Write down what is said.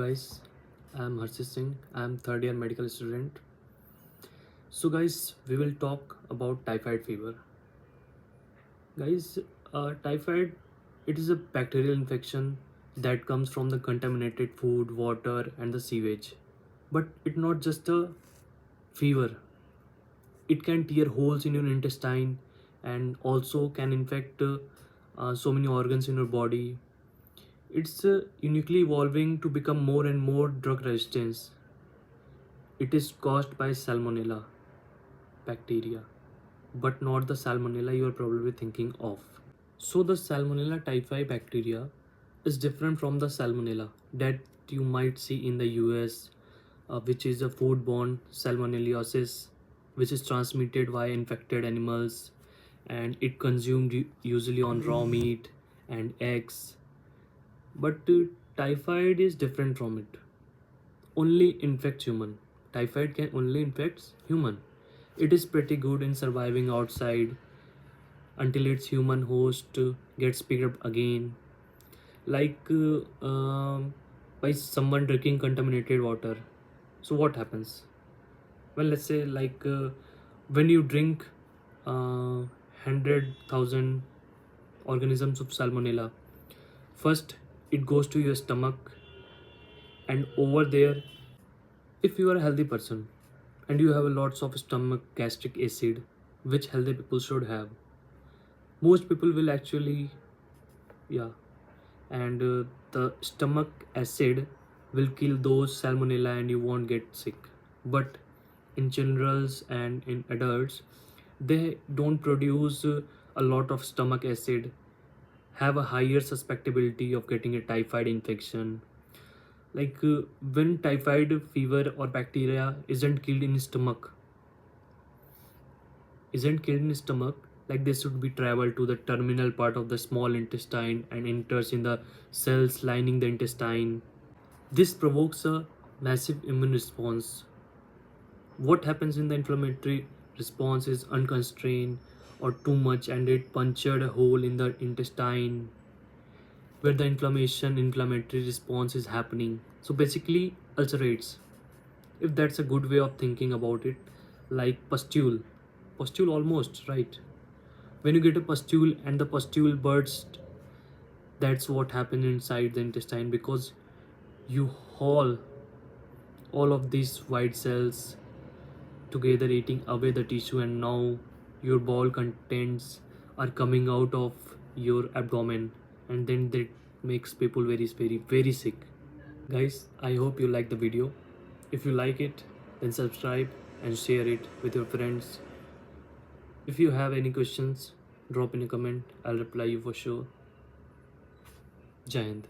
Guys, I'm Harshit Singh. I'm third year medical student. So guys, we will talk about typhoid fever. Guys, typhoid, it is a bacterial infection that comes from the contaminated food, water and the sewage. But it's not just a fever. It can tear holes in your intestine and also can infect so many organs in your body. It's uniquely evolving to become more and more drug resistant. It is caused by salmonella bacteria, but not the salmonella you are probably thinking of. So, the salmonella typhi bacteria is different from the salmonella that you might see in the US, which is a foodborne salmonellosis, which is transmitted via infected animals and it consumed usually on raw meat and eggs. But typhoid is different from it. Only infects human. Typhoid can only infect human. It is pretty good in surviving outside until its human host gets picked up again. Like by someone drinking contaminated water. So what happens? Well, let's say like when you drink 100,000 organisms of salmonella, first it goes to your stomach, and over there, if you are a healthy person and you have lots of stomach gastric acid, which healthy people should have, most people will actually, yeah, and the stomach acid will kill those salmonella and you won't get sick. But in generals and in adults, they don't produce a lot of stomach acid, have a higher susceptibility of getting a typhoid infection. Like when typhoid fever or bacteria isn't killed in stomach, like they should be traveled to the terminal part of the small intestine and enters in the cells lining the intestine. This provokes a massive immune response. What happens in the inflammatory response is unconstrained or too much, and it punctured a hole in the intestine where the inflammatory response is happening. So basically ulcerates, if that's a good way of thinking about it. Like pustule almost, right? When you get a pustule and the pustule burst, that's what happens inside the intestine, because you haul all of these white cells together eating away the tissue, and now your bowel contents are coming out of your abdomen, and then that makes people very sick. Guys, I hope you like the video. If you like it, then subscribe and share it with your friends. If you have any questions, drop in a comment. I'll reply you for sure. Jai Hind.